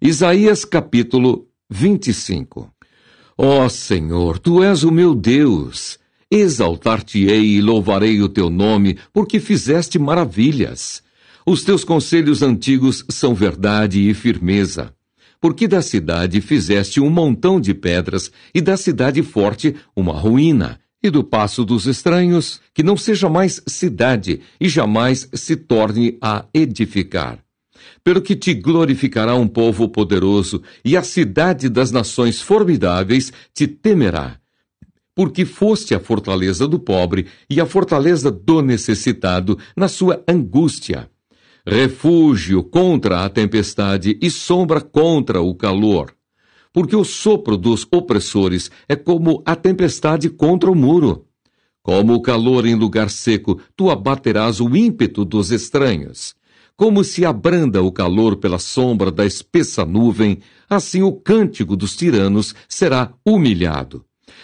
Isaías capítulo 25. Ó Senhor, Tu és o meu Deus. Exaltar-te-ei e louvarei o Teu nome, porque fizeste maravilhas. Os Teus conselhos antigos são verdade e firmeza. Porque da cidade fizeste um montão de pedras, e da cidade forte uma ruína, e do paço dos estranhos, que não seja mais cidade, e jamais se torne a edificar. Pelo que te glorificará um povo poderoso, e a cidade das nações formidáveis te temerá. Porque foste a fortaleza do pobre e a fortaleza do necessitado na sua angústia. Refúgio contra a tempestade e sombra contra o calor. Porque o sopro dos opressores é como a tempestade contra o muro. Como o calor em lugar seco, tu abaterás o ímpeto dos estranhos. Como se abranda o calor pela sombra da espessa nuvem, assim o cântico dos tiranos será humilhado.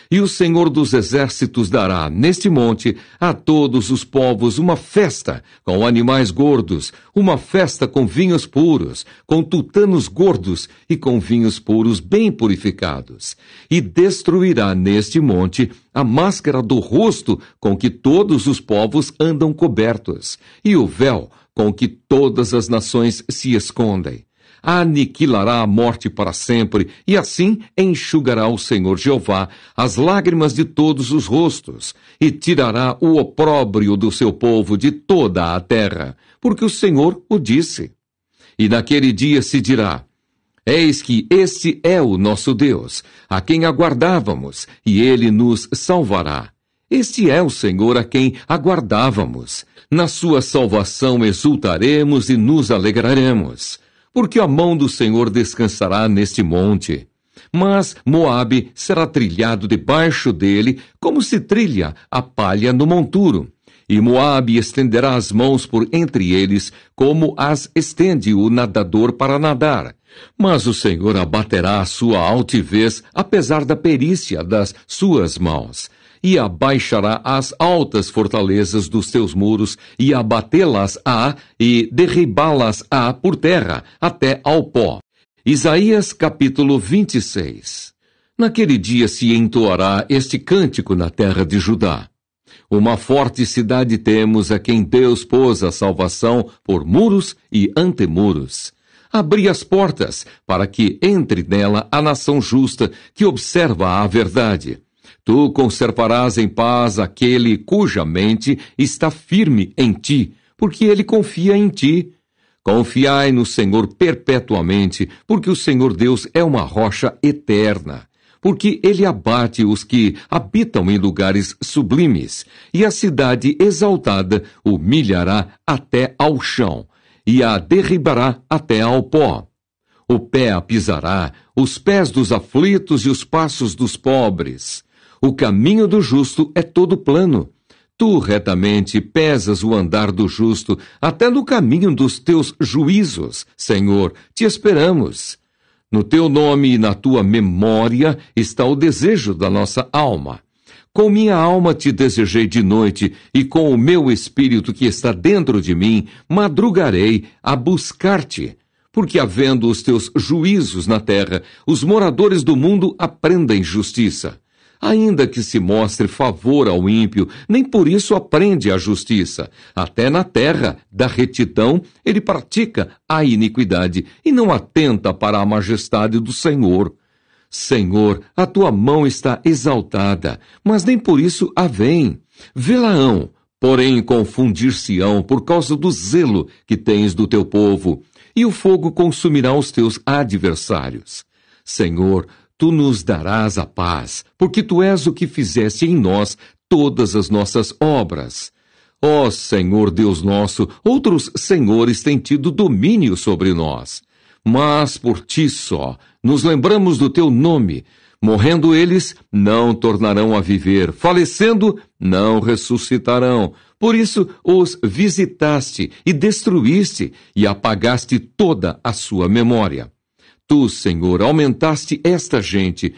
E o Senhor dos Exércitos dará, neste monte, a todos os povos uma festa com animais gordos, uma festa com vinhos puros, com tutanos gordos e com vinhos puros bem purificados. E destruirá neste monte a máscara do rosto com que todos os povos andam cobertos, e o véu com que todas as nações se escondem. Aniquilará a morte para sempre, e assim enxugará o Senhor Jeová as lágrimas de todos os rostos, e tirará o opróbrio do seu povo de toda a terra, porque o Senhor o disse. E naquele dia se dirá: Eis que este é o nosso Deus, a quem aguardávamos, e ele nos salvará. Este é o Senhor a quem aguardávamos. Na sua salvação exultaremos e nos alegraremos. Porque a mão do Senhor descansará neste monte. Mas Moabe será trilhado debaixo dele, como se trilha a palha no monturo. E Moabe estenderá as mãos por entre eles, como as estende o nadador para nadar. Mas o Senhor abaterá a sua altivez, apesar da perícia das suas mãos. E abaixará as altas fortalezas dos teus muros, e abatê-las-á, e derribá-las-á por terra, até ao pó. Isaías capítulo 26. Naquele dia se entoará este cântico na terra de Judá. Uma forte cidade temos, a quem Deus pôs a salvação por muros e antemuros. Abri as portas, para que entre nela a nação justa, que observa a verdade. Tu conservarás em paz aquele cuja mente está firme em ti, porque ele confia em ti. Confiai no Senhor perpetuamente, porque o Senhor Deus é uma rocha eterna. Porque ele abate os que habitam em lugares sublimes, e a cidade exaltada humilhará até ao chão, e a derribará até ao pó. O pé a pisará, os pés dos aflitos e os passos dos pobres. O caminho do justo é todo plano. Tu retamente pesas o andar do justo, até no caminho dos teus juízos, Senhor, te esperamos. No teu nome e na tua memória está o desejo da nossa alma. Com minha alma te desejei de noite, e com o meu espírito que está dentro de mim, madrugarei a buscar-te. Porque havendo os teus juízos na terra, os moradores do mundo aprendem justiça. Ainda que se mostre favor ao ímpio, nem por isso aprende a justiça. Até na terra da retidão ele pratica a iniquidade e não atenta para a majestade do Senhor. Senhor, a tua mão está exaltada, mas nem por isso a veem. Vê-la-ão, porém confundir-se-ão por causa do zelo que tens do teu povo, e o fogo consumirá os teus adversários. Senhor, tu nos darás a paz, porque tu és o que fizeste em nós todas as nossas obras. Ó Senhor Deus nosso, outros senhores têm tido domínio sobre nós. Mas por ti só nos lembramos do teu nome. Morrendo eles, não tornarão a viver. Falecendo, não ressuscitarão. Por isso os visitaste e destruíste e apagaste toda a sua memória. Tu, Senhor, aumentaste esta gente,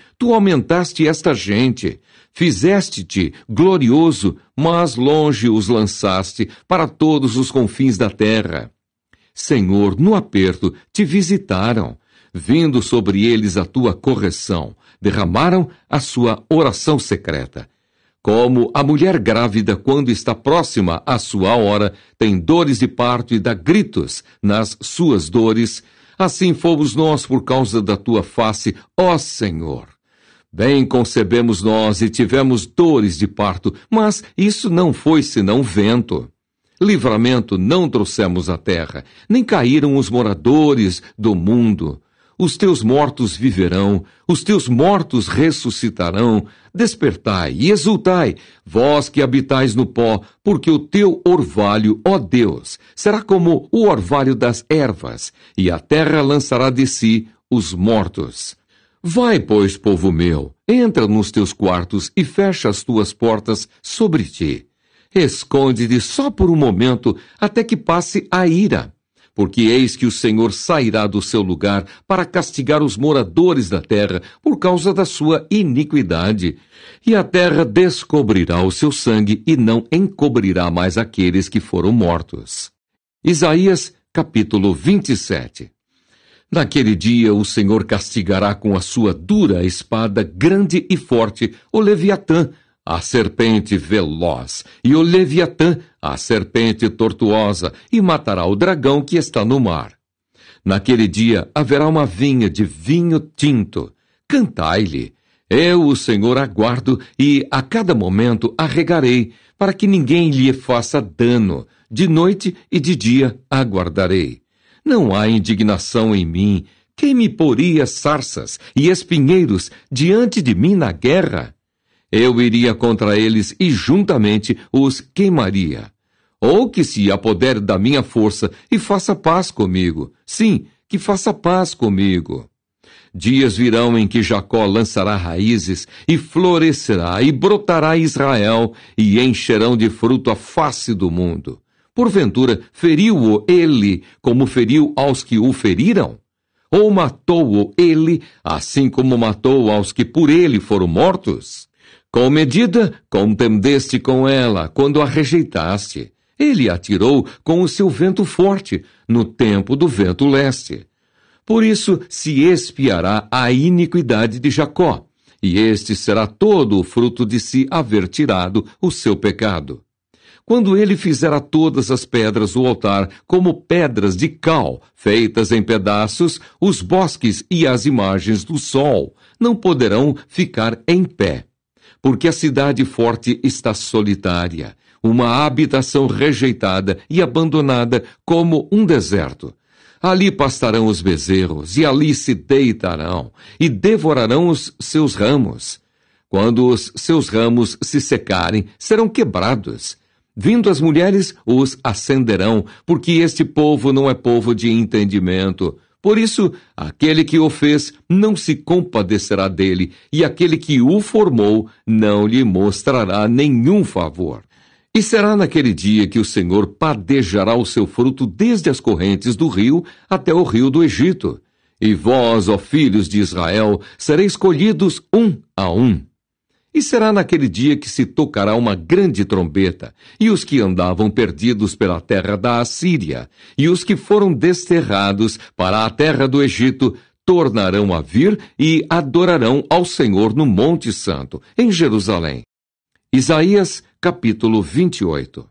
fizeste-te glorioso, mas longe os lançaste para todos os confins da terra. Senhor, no aperto te visitaram, vindo sobre eles a tua correção, derramaram a sua oração secreta. Como a mulher grávida, quando está próxima à sua hora, tem dores de parto e dá gritos nas suas dores, assim fomos nós por causa da tua face, ó Senhor. Bem concebemos nós e tivemos dores de parto, mas isso não foi senão vento. Livramento não trouxemos à terra, nem caíram os moradores do mundo. Os teus mortos viverão, os teus mortos ressuscitarão. Despertai e exultai, vós que habitais no pó, porque o teu orvalho, ó Deus, será como o orvalho das ervas, e a terra lançará de si os mortos. Vai, pois, povo meu, entra nos teus quartos e fecha as tuas portas sobre ti. Esconde-te só por um momento, até que passe a ira. Porque eis que o Senhor sairá do seu lugar para castigar os moradores da terra por causa da sua iniquidade. E a terra descobrirá o seu sangue e não encobrirá mais aqueles que foram mortos. Isaías, capítulo 27. Naquele dia o Senhor castigará com a sua dura espada grande e forte o Leviatã, a serpente veloz, e o Leviatã, a serpente tortuosa, e matará o dragão que está no mar. Naquele dia haverá uma vinha de vinho tinto. Cantai-lhe. Eu, o Senhor, aguardo, e a cada momento arregarei, para que ninguém lhe faça dano. De noite e de dia aguardarei. Não há indignação em mim. Quem me poria sarças e espinheiros diante de mim na guerra? Eu iria contra eles e juntamente os queimaria. Ou que se apodere da minha força e faça paz comigo. Sim, que faça paz comigo. Dias virão em que Jacó lançará raízes e florescerá e brotará Israel e encherão de fruto a face do mundo. Porventura, feriu-o ele como feriu aos que o feriram? Ou matou-o ele assim como matou aos que por ele foram mortos? Com medida, contendeste com ela, quando a rejeitaste. Ele a tirou com o seu vento forte, no tempo do vento leste. Por isso se expiará a iniquidade de Jacó, e este será todo o fruto de se haver tirado o seu pecado. Quando ele fizer a todas as pedras do altar como pedras de cal, feitas em pedaços, os bosques e as imagens do sol não poderão ficar em pé. Porque a cidade forte está solitária, uma habitação rejeitada e abandonada como um deserto. Ali pastarão os bezerros, e ali se deitarão, e devorarão os seus ramos. Quando os seus ramos se secarem, serão quebrados. Vindo as mulheres, os acenderão, porque este povo não é povo de entendimento. Por isso, aquele que o fez não se compadecerá dele, e aquele que o formou não lhe mostrará nenhum favor. E será naquele dia que o Senhor padejará o seu fruto desde as correntes do rio até o rio do Egito. E vós, ó filhos de Israel, sereis colhidos um a um. E será naquele dia que se tocará uma grande trombeta, e os que andavam perdidos pela terra da Assíria, e os que foram desterrados para a terra do Egito, tornarão a vir e adorarão ao Senhor no Monte Santo, em Jerusalém. Isaías, capítulo 28.